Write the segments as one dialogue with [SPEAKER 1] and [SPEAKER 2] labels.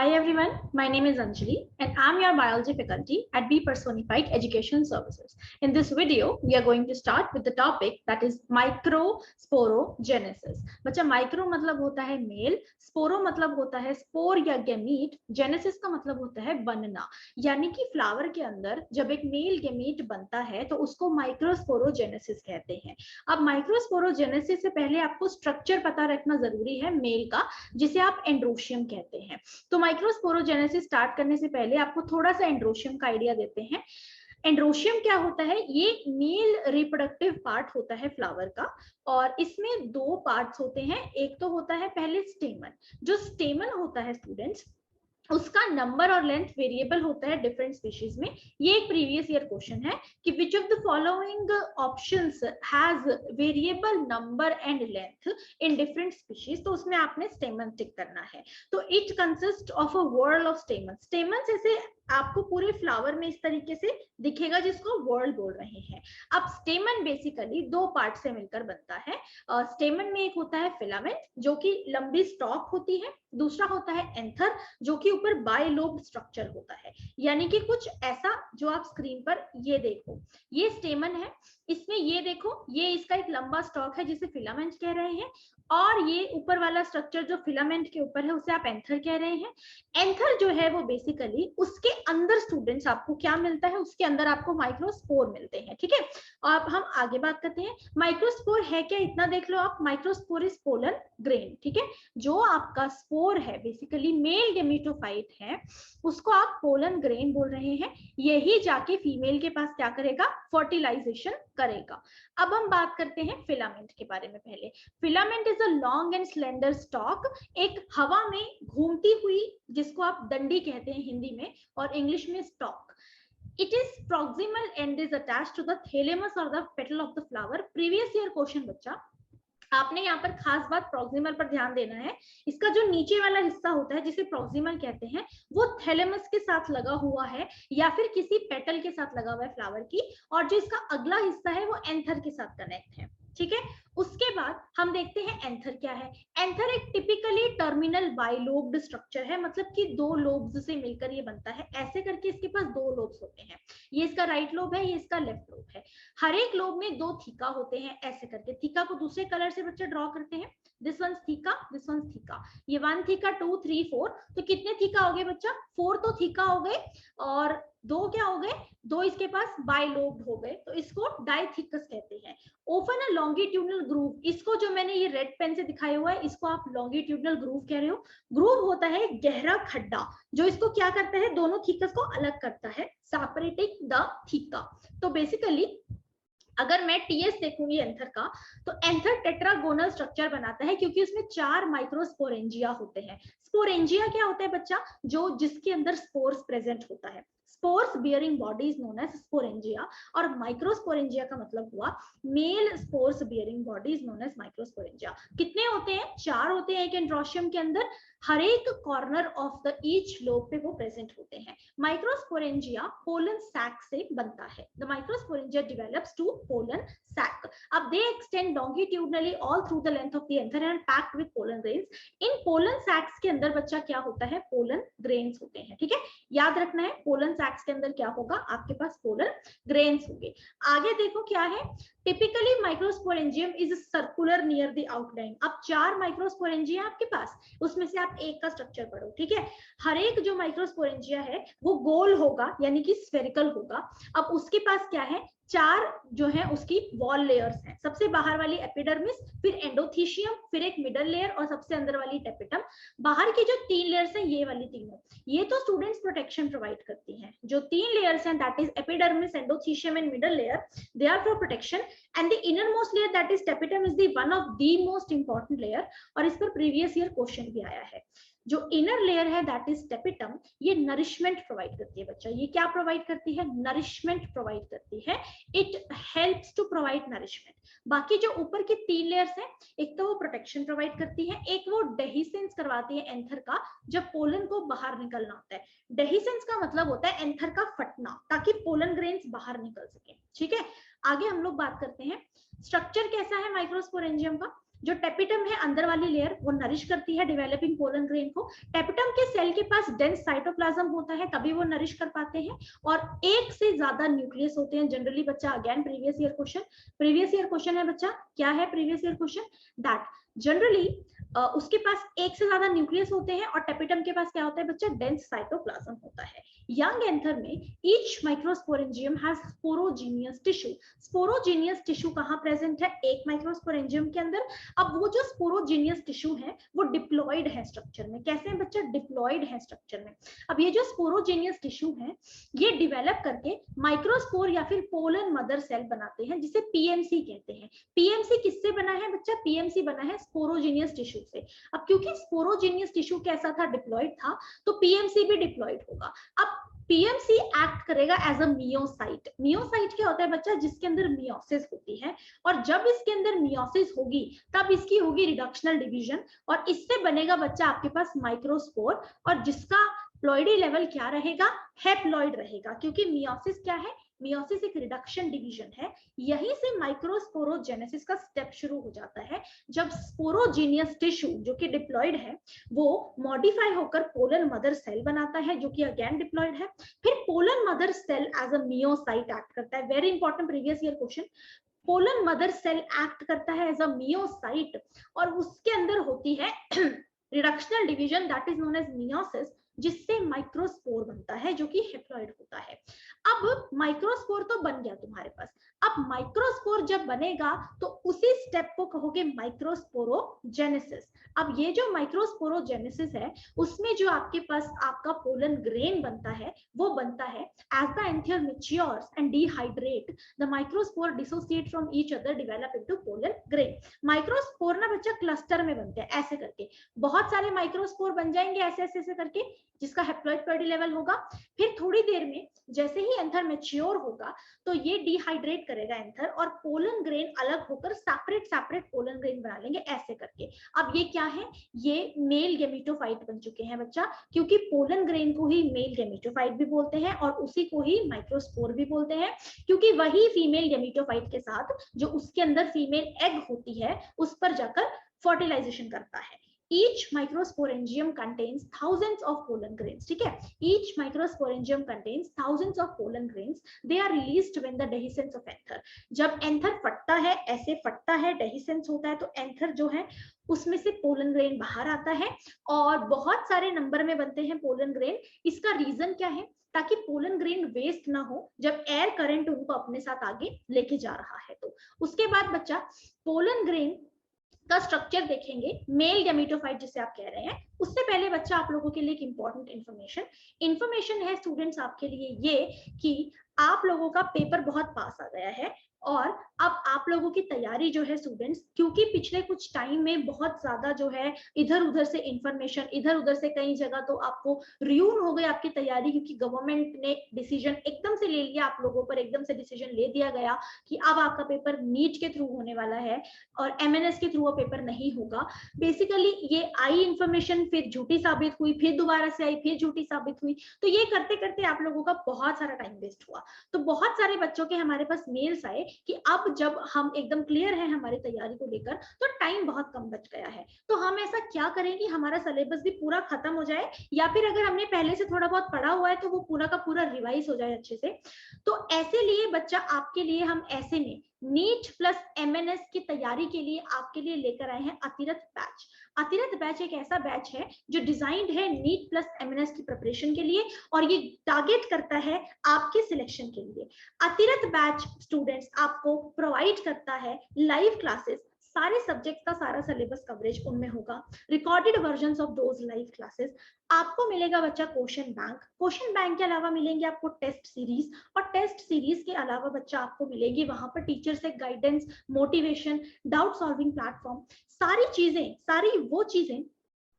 [SPEAKER 1] Hi everyone, my name is Anjali and I'm your biology faculty at B Personified Education Services. In this video, we are going to start with the topic that is microsporogenesis. बच्चा micro मतलब होता है mail, sporo मतलब होता है spore या gamete, genesis का मतलब होता है बनना, यानी कि फ्लावर के अंदर जब एक मेल गैमीट बनता है तो उसको माइक्रोस्पोरोजेनेसिस कहते हैं। अब माइक्रोस्पोरोजेनेसिस से पहले आपको स्ट्रक्चर पता रखना जरूरी है मेल का, जिसे आप एंड्रोशियम कहते हैं। तो माइक्रोस्पोरोजेनेसिस स्टार्ट करने से पहले आपको थोड़ा सा एंड्रोशियम का आइडिया देते हैं। एंड्रोशियम क्या होता है? ये मेल रिप्रोडक्टिव पार्ट होता है फ्लावर का, और इसमें दो पार्ट्स होते हैं। एक तो होता है पहले स्टेमन। जो स्टेमन होता है स्टूडेंट्स, उसका नंबर और लेंथ वेरिएबल होता है डिफरेंट स्पीशीज में। ये एक प्रीवियस ईयर क्वेश्चन है कि which of the following options has variable number and length in different species, तो उसमें आपने स्टेमन टिक करना है। तो it consist of a world of स्टेमन। स्टेमन ऐसे आपको पूरे फ्लावर में इस तरीके से दिखेगा, जिसको वर्ल्ड बोल रहे हैं। अब स्टेमन बेसिकली दो पार्ट से मिलकर बनता है। स्टेमन में एक होता है फिलामेंट जो कि लंबी स्टॉक होती है, दूसरा होता है एंथर जो कि ऊपर बाइलोब्ड स्ट्रक्चर होता है, यानी कि कुछ ऐसा जो आप स्क्रीन पर ये देखो, ये स्टेमन है। इसमें ये देखो, ये इसका एक लंबा स्टॉक है जिसे फिलामेंट कह रहे हैं, और ये ऊपर वाला स्ट्रक्चर जो फिलामेंट के ऊपर है उसे आप एंथर कह रहे हैं। एंथर जो है वो बेसिकली उसके अंदर स्टूडेंट्स आपको क्या मिलता है? उसके अंदर आपको माइक्रोस्पोर मिलते हैं। ठीक है, अब हम आगे बात करते हैं माइक्रोस्पोर है क्या। इतना देख लो आप, माइक्रोस्पोर इज पोलन ग्रेन। ठीक है, जो आपका स्पोर है बेसिकली मेल गेमेटोफाइट है, उसको आप पोलन ग्रेन बोल रहे हैं। यही जाके फीमेल के पास क्या करेगा? फर्टिलाइजेशन करेगा। अब हम बात करते हैं फिलामेंट के बारे में। पहले filament is a long and slender stock, एक हवा में घूमती हुई, जिसको आप डंडी कहते हैं हिंदी में और इंग्लिश में stock. It is proximal end is attached to the thalamus or the petal of the flower. Previous year question बच्चा, आपने यहाँ पर खास बात प्रोक्सिमल पर ध्यान देना है। इसका जो नीचे वाला हिस्सा होता है जिसे प्रोक्सिमल कहते हैं, वो थैलेमस के साथ लगा हुआ है या फिर किसी पेटल के साथ लगा हुआ है फ्लावर की, और जो इसका अगला हिस्सा है वो एंथर के साथ कनेक्ट है। ठीक है, उसके बाद हम देखते हैं एंथर क्या है। एंथर एक टिपिकली टर्मिनल बाइलोब्ड स्ट्रक्चर है, मतलब कि दो लोब्स से मिलकर ये बनता है। ऐसे करके इसके पास दो लोब्स होते हैं, ये इसका राइट लोब है, ये इसका लेफ्ट लोब है। हर एक लोब में दो थीका होते हैं। ऐसे करके थीका को दूसरे कलर से बच्चे ड्रॉ करते हैं। This one theca, this one theca, ये 1 थीका 2 3 4। तो कितने थीका हो गए बच्चा? 4 तो थीका हो गए, और दो क्या हो गए? दो इसके पास बाइलोब्ड हो गए, तो इसको डाइथिकस कहते हैं। ओपन अ लॉन्गिट्यूडनल ग्रूव, इसको जो मैंने ये रेड पेन से दिखाया हुआ है, इसको आप लॉन्गिट्यूडनल ग्रूव कह रहे हो। ग्रूव होता है गहरा खड्डा, जो इसको क्या करता है? दोनों थीकस को अलग करता है, सेपरेटिंग द थीका। तो बेसिकली अगर मैं टीएस देखूंगी एंथर का, तो एंथर टेट्रागोनल स्ट्रक्चर बनाता है, क्योंकि उसमें 4 माइक्रोस्पोरेंजिया होते हैं। स्पोरेंजिया क्या होता है बच्चा? जो जिसके अंदर स्पोर्स प्रेजेंट होता है। Spores bearing body is known as sporangia, और माइक्रोस्पोरेंजिया का मतलब हुआ male spores bearing body is known as microsporangia. कितने होते हैं? 4 होते हैं एक एंड्रोशियम के अंदर। हर एक corner of the each lobe पे वो प्रेजेंट होते हैं। माइक्रोस्पोरेंजिया पोलन सैक से बनता है। The microsporangia develops to pollen sac. अब they extend longitudinally all through the length of the anther and packed with pollen grains. In pollen sacs के अंदर बच्चा क्या होता है? pollen grains होते हैं। ठीक है, याद रखना है pollen sacs के अंदर क्या होगा? आपके पास pollen grains होंगे। आगे देखो क्या है। Typically microsporangium is circular near the outline. अब 4 माइक्रोस्पोरेंजिया आपके पास, उसमें से आप एक का स्ट्रक्चर पढ़ो। ठीक है, हर एक जो माइक्रोस्पोरेंजिया है वो गोल होगा, यानी कि स्फेरिकल होगा। अब उसके पास क्या है? 4 जो है उसकी वॉल लेयर्स हैं। सबसे बाहर वाली एपिडर्मिस, फिर एंडोथीशियम, फिर एक मिडल लेयर, और सबसे अंदर वाली टेपिटम। बाहर की जो 3 लेयर्स हैं, ये वाली तीनों, ये तो स्टूडेंट्स प्रोटेक्शन प्रोवाइड करती हैं। जो 3 लेयर्स हैं, that is epidermis, endothecium and middle layer, they are for protection. And the innermost layer that is tapetum is the one of the most important layer, और इस पर प्रीवियस ईयर क्वेश्चन भी आया है। जो इनर लेयर है that is tapetum, ये nourishment provide करती है बच्चा। ये क्या प्रोवाइड करती है? नरिशमेंट प्रोवाइड करती है। It helps to provide nourishment. बाकी जो ऊपर की 3 लेयर्स हैं, एक तो वो प्रोटेक्शन प्रोवाइड करती है, एक वो डेहिसेंस करवाती है एंथर का, जब पोलन को बाहर निकलना होता है। डेहिसेंस का मतलब होता है एंथर का फटना, ताकि पोलन ग्रेन्स बाहर निकल सके। ठीक है, आगे हम लोग बात करते हैं स्ट्रक्चर कैसा है माइक्रोस्पोरेंजियम का। जो टेपिटम है अंदर वाली लेयर वो नरिश करती है डेवलपिंग पोलन ग्रेन को। टेपिटम के सेल के पास डेंस साइटोप्लाज्म होता है तभी वो नरिश कर पाते हैं, और एक से ज्यादा न्यूक्लियस होते हैं जनरली। बच्चा अगेन प्रीवियस ईयर क्वेश्चन है बच्चा, क्या है previous year question, that generally उसके पास एक से ज्यादा न्यूक्लियस होते हैं और टेपिटम के पास क्या होता है बच्चा, डेंस साइटोप्लाज्म होता है। यंग एंथर में each microsporangium has sporogenous tissue. Sporogenous tissue कहाँ प्रेजेंट है, एक माइक्रोस्पोरेंजियम के अंदर। अब वो जो स्पोरोजीनियस टिश्यू है वो डिप्लॉयड है स्ट्रक्चर में। कैसे है बच्चा, डिप्लॉयड है स्ट्रक्चर में। अब ये जो स्पोरोजीनियस टिश्यू है ये डिवेलप करके माइक्रोस्पोर या फिर पोलन मदर सेल बनाते हैं जिसे पीएमसी कहते हैं। पीएमसी किससे बना है बच्चा, पीएमसी बना है स्पोरोजीनियस टिश्यू से। अब क्योंकि स्पोरोजीनियस टिश्यू कैसा था, डिप्लॉयड था, तो पीएमसी भी डिप्लॉयड होगा। अब पीएमसी एक्ट करेगा एज अ मियोसाइट। मियोसाइट क्या होता है बच्चा, जिसके अंदर मियोसिस होती है, और जब इसके अंदर मियोसिस होगी तब इसकी होगी रिडक्शनल डिवीजन, और इससे बनेगा बच्चा आपके पास माइक्रोस्पोर, और जिसका प्लॉइडी लेवल क्या रहेगा, हेप्लॉइड रहेगा। क्योंकि मियोसिस क्या है, मियोसिस एक रिडक्शन डिवीजन है। यहीं से माइक्रोस्पोरोजेनेसिस का स्टेप शुरू हो जाता है, जब स्पोरोजीनियस टिश्यू जो कि डिप्लॉयड है वो मॉडिफाई होकर पोलन मदर सेल बनाता है जो कि अगेन डिप्लॉयड है। फिर pollen mother cell as a meiocyte act करता है। Very important previous year question, pollen mother cell act करता है एज अ मियोसाइट, और उसके अंदर होती है reductional division that is known as meiosis, जिससे माइक्रोस्पोर बनता है जो कि हेप्लॉइड होता है। अब माइक्रोस्पोर तो बन गया तुम्हारे पास। अब माइक्रोस्पोर जब बनेगा तो उसी स्टेप को कहोगे माइक्रोस्पोरोजेनेसिस। अब ये जो माइक्रोस्पोरोजेनेसिस है उसमें जो आपके पास आपका पोलन ग्रेन बनता है वो बनता है as the anther matures and dehydrate the microspore dissociate from each other develop into pollen grain. Microspore ना बच्चा क्लस्टर में बनते हैं ऐसे करके, बहुत सारे माइक्रोस्पोर बन जाएंगे ऐसे ऐसे ऐसे करके, जिसका हेप्लॉइड प्लॉइडी लेवल होगा। फिर थोड़ी देर में जैसे ही एंथर मैच्योर होगा तो ये डिहाइड्रेट करेगा एंथर, और पोलन ग्रेन अलग होकर सेपरेट सेपरेट पोलन ग्रेन बना लेंगे ऐसे करके। अब ये क्या है, ये मेल गेमेटोफाइट बन चुके हैं बच्चा, क्योंकि पोलन ग्रेन को ही मेल गेमेटोफाइट भी बोलते हैं और उसी को ही माइक्रोस्पोर भी बोलते हैं, क्योंकि वही फीमेल गेमेटोफाइट के साथ जो उसके अंदर फीमेल एग होती है उस पर जाकर फर्टिलाइजेशन करता है। Each microsporangium contains thousands of pollen grains. ठीक है, each microsporangium contains thousands of pollen grains. They are released when the dehiscence of anther. जब एंथर फटता है, ऐसे फटता है, dehiscence होता है, तो एंथर जो है उसमें से पोलन ग्रेन बाहर आता है और बहुत सारे नंबर में बनते हैं पोलन ग्रेन। इसका रीजन क्या है, ताकि पोलन ग्रेन वेस्ट ना हो जब एयर करंट उनको अपने साथ आगे लेके जा रहा है। तो उसके बाद बच्चा पोलन ग्रेन का स्ट्रक्चर देखेंगे, मेल गैमेटोफाइट जिसे आप कह रहे हैं। उससे पहले बच्चा आप लोगों के लिए एक इंपॉर्टेंट इंफॉर्मेशन है स्टूडेंट्स आपके लिए ये कि आप लोगों का पेपर बहुत पास आ गया है, और अब आप लोगों की तैयारी जो है स्टूडेंट्स, क्योंकि पिछले कुछ टाइम में बहुत ज्यादा जो है इधर उधर से इंफॉर्मेशन, इधर उधर से कई जगह तो आपको रियून हो गई आपकी तैयारी, क्योंकि गवर्नमेंट ने डिसीजन एकदम से ले लिया, आप लोगों पर एकदम से डिसीजन ले दिया गया कि अब आपका पेपर नीट के थ्रू होने वाला है और एमएनएस के थ्रू पेपर नहीं होगा। बेसिकली ये आई इंफॉर्मेशन फिर झूठी साबित हुई, फिर दोबारा से आई, फिर झूठी साबित हुई, तो ये करते करते आप लोगों का बहुत सारा टाइम वेस्ट हुआ। तो बहुत सारे बच्चों के हमारे पास मेल्स आए कि अब जब हम एकदम क्लियर है हमारी तैयारी को लेकर तो टाइम बहुत कम बच गया है, तो हम ऐसा क्या करें कि हमारा सिलेबस भी पूरा खत्म हो जाए, या फिर अगर हमने पहले से थोड़ा बहुत पढ़ा हुआ है तो वो पूरा का पूरा रिवाइज हो जाए अच्छे से। तो ऐसे लिए बच्चा आपके लिए हम ऐसे में नीट प्लस एमएनएस की तैयारी के लिए आपके लिए लेकर आए हैं अतिरथ बैच। अतिरथ बैच एक ऐसा बैच है जो डिजाइंड है नीट प्लस एमएनएस की प्रिपरेशन के लिए, और ये टारगेट करता है आपके सिलेक्शन के लिए। अतिरथ बैच स्टूडेंट्स आपको प्रोवाइड करता है लाइव क्लासेस, सारे सब्जेक्ट का सारा सिलेबस कवरेज उनमें होगा, recorded versions of those live classes. आपको मिलेगा बच्चा क्वेश्चन बैंक के अलावा मिलेंगे आपको टेस्ट सीरीज, और टेस्ट सीरीज के अलावा बच्चा आपको मिलेगी वहां पर टीचर से guidance, motivation, doubt solving platform, सारी चीजें, सारी वो चीजें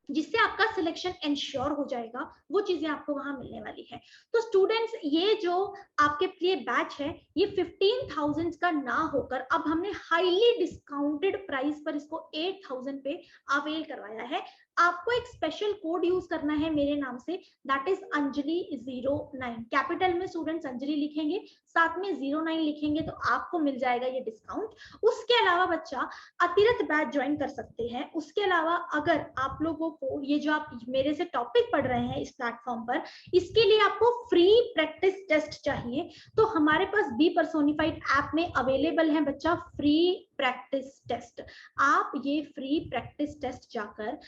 [SPEAKER 1] जिससे आपका सिलेक्शन इंश्योर हो जाएगा, वो चीजें आपको वहां मिलने वाली है। तो स्टूडेंट्स ये जो आपके लिए बैच है ये 15,000 का ना होकर अब हमने हाईली डिस्काउंटेड प्राइस पर इसको 8,000 पे अवेल करवाया है। आपको एक स्पेशल कोड यूज करना है मेरे नाम से, दैट इज अंजलि 09। कैपिटल में स्टूडेंट्स अंजलि लिखेंगे, साथ में 09 लिखेंगे तो आपको मिल जाएगा ये डिस्काउंट। उसके अलावा बच्चा अतिरिक्त बैच ज्वाइन कर सकते हैं। उसके अलावा अगर आप लोगों को ये जो आप मेरे से टॉपिक पढ़ रहे हैं इस प्लेटफॉर्म पर, इसके लिए आपको फ्री प्रैक्टिस टेस्ट चाहिए तो हमारे पास बी पर्सोनिफाइड ऐप में अवेलेबल है बच्चा फ्री प्रैक्टिस टेस्ट। आप ये फ्री प्रैक्टिस टेस्ट जाकर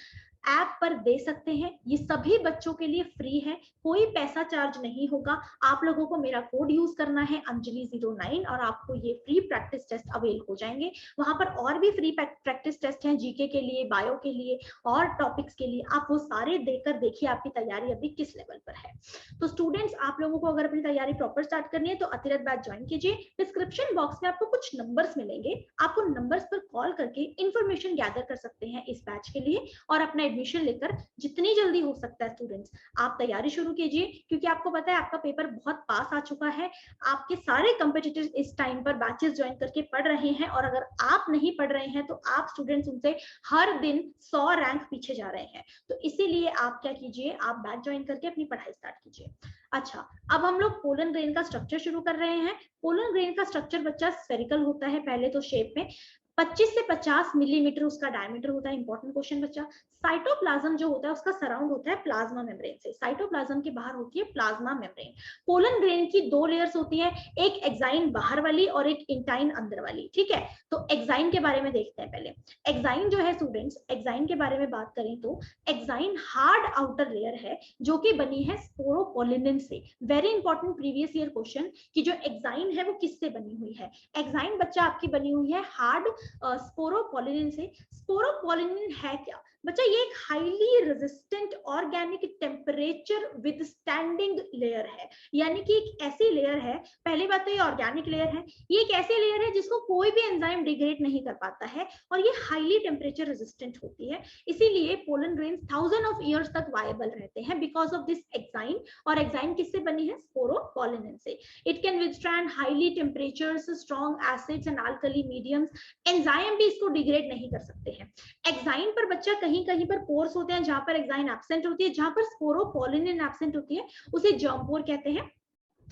[SPEAKER 1] ऐप पर दे सकते हैं। ये सभी बच्चों के लिए फ्री है, कोई पैसा चार्ज नहीं होगा। आप लोगों को मेरा कोड यूज करना है अंजलि 09 और आपको ये फ्री प्रैक्टिस टेस्ट अवेल हो जाएंगे। वहां पर और भी फ्री प्रैक्टिस टेस्ट हैं जीके के लिए, बायो के लिए और टॉपिक्स के लिए। आप वो सारे देकर देखिए आपकी तैयारी अभी किस लेवल पर है। तो स्टूडेंट्स, आप लोगों को अगर अपनी तैयारी प्रॉपर स्टार्ट करनी है तो अतिरिक्त बैच ज्वाइन कीजिए। डिस्क्रिप्शन बॉक्स में आपको कुछ नंबर्स मिलेंगे, आप उन नंबर्स पर कॉल करके इंफॉर्मेशन गैदर कर सकते हैं इस बैच के लिए और अपना एडमिशन लेकर जितनी जल्दी हो सकता है स्टूडेंट्स आप तैयारी शुरू कीजिए। क्योंकि आपको पता है आपका पेपर बहुत पास आ चुका है, आपके सारे कंपिटिटर्स इस टाइम पर बैचेस ज्वाइन करके पढ़ रहे हैं और अगर आप नहीं पढ़ रहे हैं तो आप स्टूडेंट्स उनसे हर दिन 100 रैंक पीछे जा रहे हैं। तो इसीलिए आप क्या कीजिए, आप बैच ज्वाइन करके अपनी पढ़ाई स्टार्ट कीजिए। अच्छा, अब हम लोग पोलन ग्रेन का स्ट्रक्चर शुरू कर रहे हैं। पोलन ग्रेन का स्ट्रक्चर बच्चा स्फेरिकल होता है पहले तो शेप में, 25 से 50 मिलीमीटर उसका डायमीटर होता है। इंपॉर्टेंट क्वेश्चन बच्चा, साइटोप्लाज्म जो होता है उसका सराउंड होता है प्लाज्मा मेम्ब्रेन से, साइटोप्लाज्म के बाहर होती है प्लाज्मा मेम्ब्रेन। पोलन ग्रेन की दो लेयर्स होती है, एक एक्साइन बाहर वाली और एक इंटाइन अंदर वाली। ठीक है, तो एक्साइन के बारे में देखते हैं पहले। एक्साइन जो है स्टूडेंट्स, एक्साइन के बारे में बात करें तो एक्साइन हार्ड आउटर लेयर है जो कि बनी है स्पोरोपोलिनिन से। Very important previous year question कि जो एक्साइन है वो किससे बनी हुई है। एक्साइन बच्चा आपकी बनी हुई है हार्ड स्पोरोपोलिनिन से। स्पोरोपोलिनिन है क्या बच्चा, ये एक highly resistant organic temperature withstanding layer है। यानी कि एक ऐसी लेयर है, पहली बात तो ये ऑर्गेनिक लेयर है, ये एक ऐसी लेयर है जिसको कोई भी एंजाइम डिग्रेड नहीं कर पाता है और ये हाईली टेम्परेचर रेजिस्टेंट होती है। इसीलिए पोलन ग्रेन्स 1000 ऑफ ईयर्स तक वायबल रहते हैं बिकॉज ऑफ दिस एक्साइन। और एक्साइन किससे बनी है, स्पोरोपोलिनिन से। It can withstand highly temperatures, strong acids and alkali mediums. Enzyme भी इसको डिग्रेड नहीं कर सकते हैं। एक्साइन पर बच्चा कहीं कहीं पर पोर्स होते हैं जहां पर एक्साइन एब्सेंट होती है, जहां पर स्पोरोपोलिनिन एब्सेंट होती है उसे जर्म पोर कहते हैं।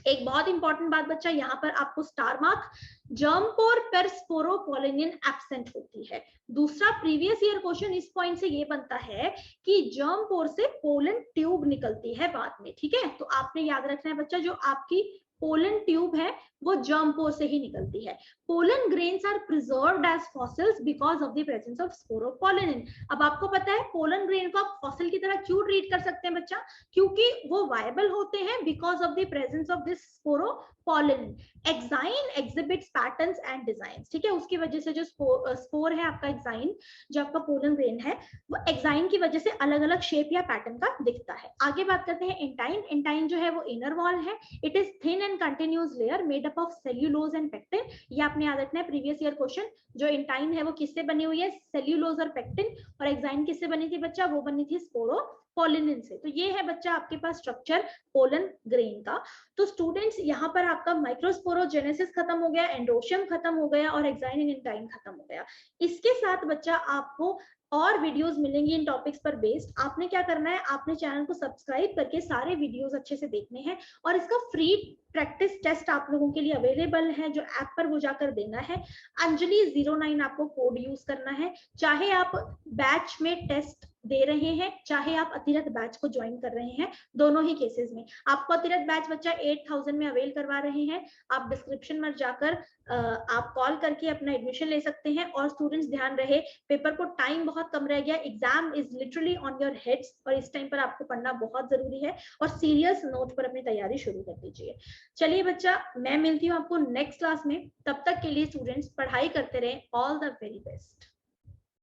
[SPEAKER 1] एक बहुत इंपॉर्टेंट बात बच्चा, यहाँ पर आपको स्टार मार्क, जर्म पोर पर स्पोरोपोलिनिन एब्सेंट होती है। दूसरा प्रीवियस ईयर क्वेश्चन इस पॉइंट से ये बनता है कि जर्म पोर से पोलन ट्यूब निकलती है बाद में। ठीक है, तो आपने याद रखना है बच्चा, जो आपकी पोलन ट्यूब है वो जर्म पोर से ही निकलती है। Pollen grains are preserved as fossils because of the presence of sporopollenin. अब आपको पता है पोलन ग्रेन को आप फॉसिल की तरह क्यों ट्रीट कर सकते हैं बच्चा, क्योंकि वो वायबल होते हैं because of the presence of this sporopollenin. Exine exhibits patterns and designs. ठीक है, उसकी वजह से जो स्पोर है आपका एक्साइन, जो आपका पोलन ग्रेन है वो एक्साइन की वजह से अलग अलग शेप या पैटर्न का दिखता है। आगे बात करते हैं इंटाइन। इंटाइन जो है वो इनर वॉल है। It is thin and continuous layer made up of cellulose and pectin. ये आपने याद रखना है प्रीवियस ईयर क्वेश्चन। जो इंटाइन है वो किससे बनी हुई है, सेल्यूलोज और पेक्टिन। और एक्साइन किससे बनी थी बच्चा, वो बनी थी स्पोरोपोलिनिन से। तो ये है बच्चा आपके पास स्ट्रक्चर पोलन ग्रेन का। तो स्टूडेंट्स, यहाँ पर आपका माइक्रोस्पोरोजेनेसिस खत्म हो गया, एंडोशियम खत्म हो गया और एक्साइन एंड इंटाइन खत्म हो गया। इसके साथ बच्चा आपको और वीडियोस मिलेंगी इन टॉपिक्स पर बेस्ड। आपने क्या करना है, आपने चैनल को सब्सक्राइब करके सारे वीडियोस अच्छे से देखने हैं और इसका फ्री प्रैक्टिस टेस्ट आप लोगों के लिए अवेलेबल है जो ऐप पर वो जाकर देना है। अंजलि 09 आपको कोड यूज करना है, चाहे आप बैच में टेस्ट दे रहे हैं चाहे आप अतिरिक्त बैच को ज्वाइन कर रहे हैं, दोनों ही केसेस में आपको अतिरिक्त बैच बच्चा 8000 में अवेल करवा रहे हैं। आप डिस्क्रिप्शन में जाकर आप कॉल करके अपना एडमिशन ले सकते हैं। और स्टूडेंट्स ध्यान रहे, पेपर को टाइम बहुत कम रह गया, exam is literally on your heads और इस टाइम पर आपको पढ़ना बहुत जरूरी है और सीरियस नोट पर अपनी तैयारी शुरू कर दीजिए। चलिए बच्चा, मैं मिलती हूँ आपको नेक्स्ट क्लास में। तब तक के लिए स्टूडेंट्स पढ़ाई करते रहें। All the very best.